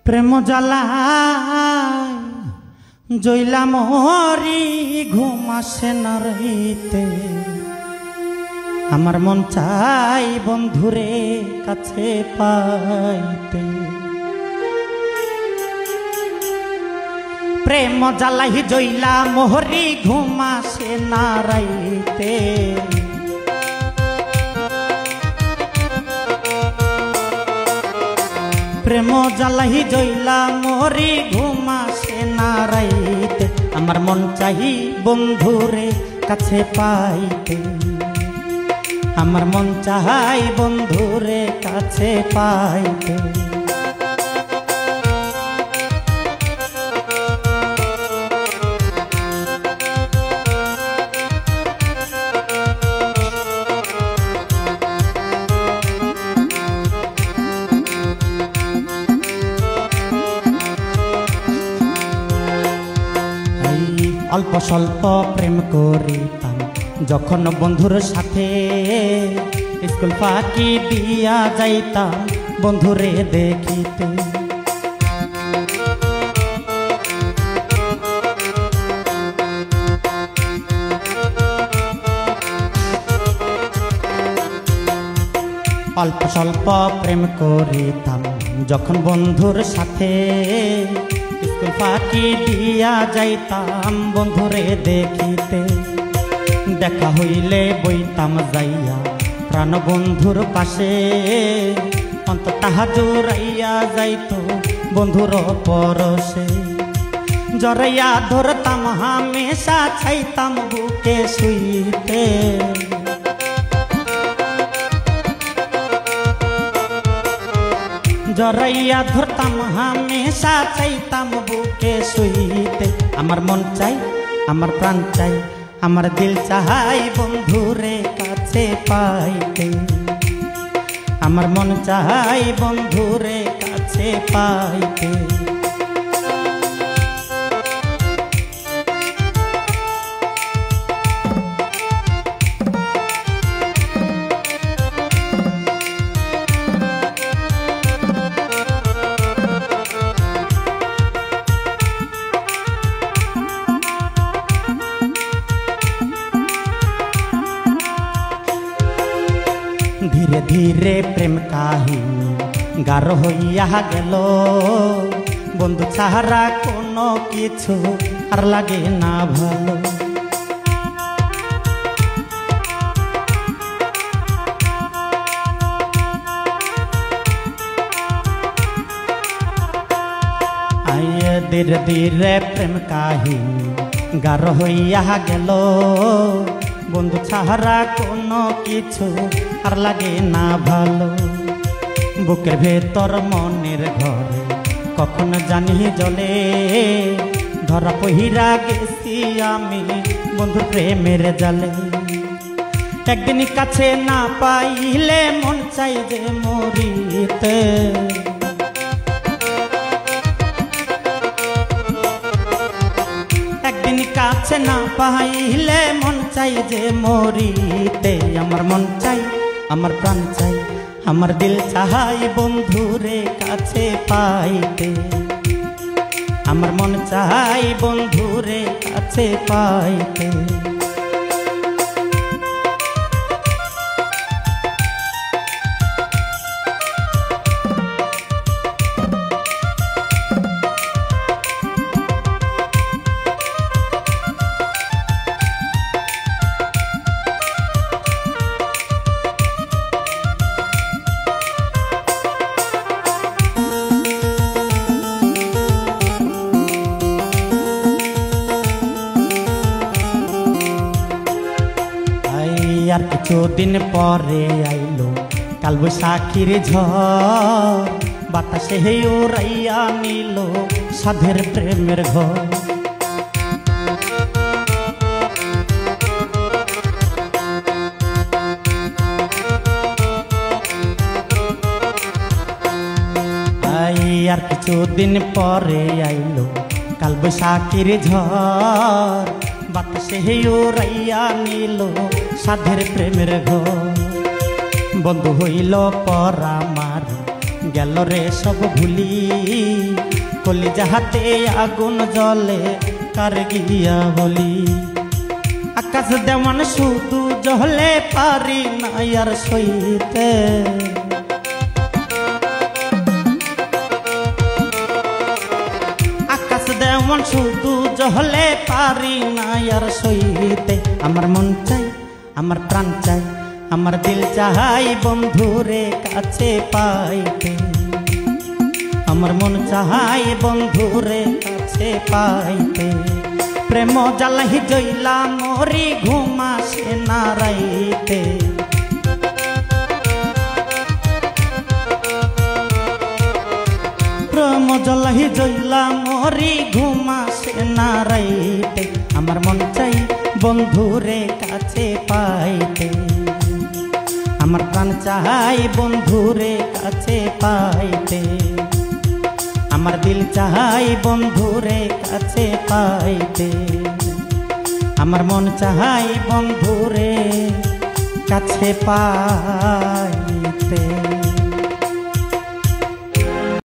প্রেম জ্বালা জইলা মরি ঘুম আসে না রইতে আমার মন চাই বন্ধুরে কাছে পাইতে প্রেম জ্বালাই জইলা মোহরি ঘুম আসে না রইতে প্রেম জ্বালাই জইলা মোরি ঘুম আসে না রাইতে আমার মন চাই বন্ধুরে কাছে পাইতে আমার মন চাই বন্ধুরে কাছে পাইতে অল্প স্বল্প প্রেম করিতাম যখন বন্ধুর সাথে স্কুল ফাঁকি দিয়া যাইতাম বন্ধুরে দেখিতে অল্প স্বল্প প্রেম করিতাম যখন বন্ধুর সাথে স্কুল ফাঁকি দিয়া যাইতাম বন্ধুরে দেখিতে দেখা হইলে বইতাম যাইয়া প্রাণ বন্ধুর পাশে অন্তর তাহা জোরাইয়া যাইত বন্ধুর পরশে জরাইয়া ধরতাম হামেশা চাইতাম বুকে শুইতে জরাইয়া ধরতাম হামেশা চাইতাম বুকে শুইতে আমার মন চাই আমার প্রাণ চাই আমার দিল চাই বন্ধুরে কাছে পাইতে আমার মন চাই বন্ধুরে কাছে পাইতে धीरे धीरे प्रेम काहिनी गाढ़ हइया गेल बंधु छाड़ा कोनो किछु आर लागे ना भालो आइए धीरे धीरे प्रेम काहिनी गाढ़ हइया गेल बंधु छाड़ा कोनो किछु आर लागे ना भालो बुकेर भेतर मनेर घरे कखन जानी जले धरा पहिरा गेছি आमी बंधुर प्रेमेर जाले एकदिन काछे ना पाइले मन चाइ जे मरिते एकदिन काछे ना पाइले मन चाइ जे मरिते आमार मन चाइ আমার প্রাণ চাই আমার দিল চাই বন্ধুরে কাছে পাইতে আমার মন চাই বন্ধুরে কাছে পাইতে আর কিছুদিন পরে আইলো কাল বৈশাখীর ঝড় বাতাসে উড়াইয়া নিল সাধের প্রেমের ঘর আর কিছুদিন পরে আইলো কাল বৈশাখীর ঝড় বাতাসে উড়াইয়া নিল সাধের প্রেমের ঘর বন্ধু হইল পর আমার গেল রে সব ভুলি কলিজাতে আগুন জ্বলে কার গিয়া বলি। আকাশ দেওয়ান শুধু জ্বলে পারি না আর সইতে, আকাশ দেওয়ান শুধু জ্বলে পারি না আর সইতে। আমার মন চাই, আমার প্রাণ চাই, আমার দিল চাই বন্ধুরে কাছে পাইতে। আমার মন চাই বন্ধুরে কাছে পাইতে। প্রেম জ্বালাই জইলা মরি ঘুমাসে না রাইতে। প্রেম জ্বালাই জইলা মরি ঘুমাসে না রাইতে। আমার মন চাই বন্ধুরে কাছে পাইতে। আমার প্রাণ চাই বন্ধুরে কাছে পাইতে। আমার দিল চাই বন্ধুরে কাছে পাইতে। আমার মন চাই বন্ধুরে কাছে পাইতে।